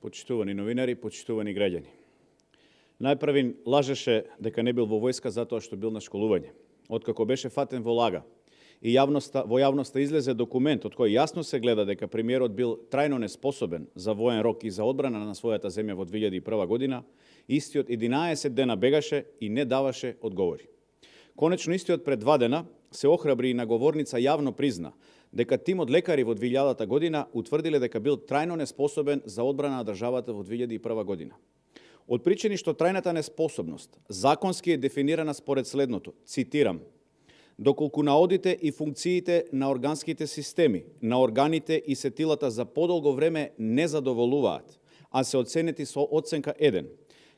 почитувани новинари, почитувани граѓани. Најпрвин лажеше дека не бил во војска затоа што бил на школување. Откако беше фатен во лага и во јавноста излезе документ од кој јасно се гледа дека премиерот бил трајно неспособен за воен рок и за одбрана на својата земја во 2001 година, истиот 11 дена бегаше и не даваше одговори. Конечно, истиот пред 2 дена се охрабри и на говорница јавно призна дека тим од лекари во 2000 година утврдиле дека бил трајно неспособен за одбрана на државата во 2001 година. Од причини што трајната неспособност законски е дефинирана според следното, цитирам: доколку наодите и функциите на органските системи, на органите и сетилата за подолго време не задоволуваат, а се оценети со оценка 1,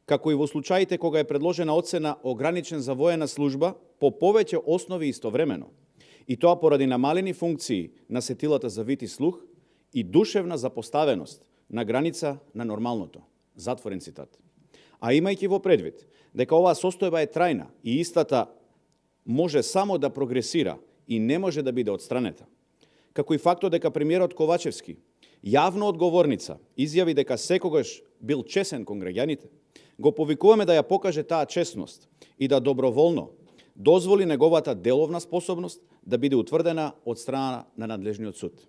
како и во случаите кога е предложена оцена ограничен за воена служба по повеќе основи истовремено, и тоа поради намалени функции на сетилата за вид и слух и душевна запоставеност на граница на нормалното. Затворен цитат. А имајќи во предвид дека оваа состојба е трајна и истата може само да прогресира и не може да биде отстранета, како и фактот дека премиерот Ковачевски јавно одговорница изјави дека секогаш бил чесен кон граѓаните, го повикуваме да ја покаже таа честност и да доброволно дозволи неговата деловна способност да биде утврдена од страна на надлежниот суд.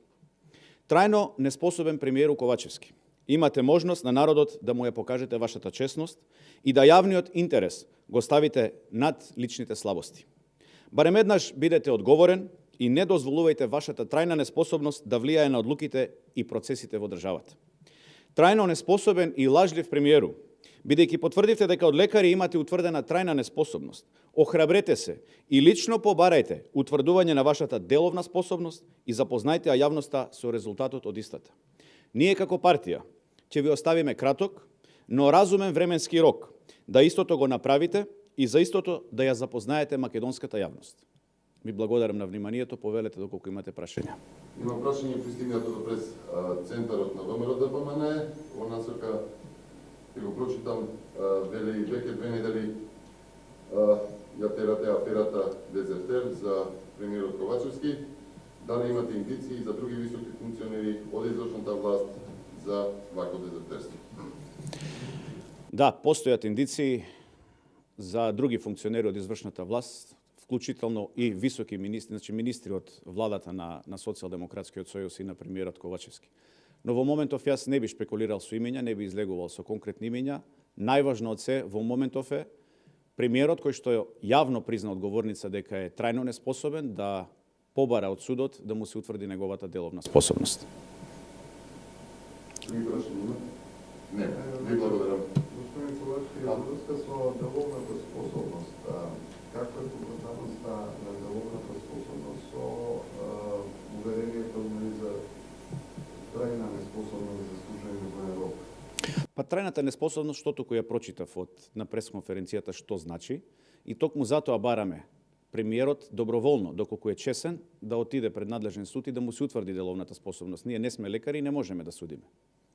Трајно неспособен премиеру Ковачевски, имате можност на народот да му ја покажете вашата честност и да јавниот интерес го ставите над личните слабости. Барем еднаш бидете одговорен и не дозволувајте вашата трајна неспособност да влијае на одлуките и процесите во државата. Трајно неспособен и лажлив премиеру, бидејќи потврдивте дека од лекари имате утврдена трајна неспособност, охрабрете се и лично побарајте утврдување на вашата деловна способност и запознајте јавноста со резултатот од истата. Ние како партија ќе ви оставиме краток, но разумен временски рок да истото го направите и за истото да ја запознаете македонската јавност. Ви благодарам на вниманието, повелете доколку имате прашања. Има прашање пристигнато през центарот на ВМРО ДПМН, во насока ќе го прочитам, вели веќе 2 недели ја терате аферата Дезертер за премиерот Ковачевски. Дали имате индиции за други високи функционери од извршната власт за вакво дезертерство? Да, постојат индиции за други функционери од извршната власт, вклучително и високи министри, значи министри од владата на Социјалдемократскиот сојуз и на премиерот Ковачевски. Но во моментов јас не би шпекулирал со имења, не би излегувал со конкретни имења. Најважно од се во моментов е премиерот кој што јавно призна одговорница дека е трајно неспособен да побара од судот да му се утврди неговата деловна способност. Други прашања има? Не, ви благодарам. Господин Ковачевски, во врска со деловната способност, каква е поврзаноста на деловната способност со уверението за трајна неспособност за служење во рок? Па трајната неспособност, што току ја прочитав на пресконференцијата што значи, и токму затоа бараме премиерот доброволно, доколку е чесен, да отиде пред надлежен суд и да му се утврди деловната способност. Ние не сме лекари и не можеме да судиме.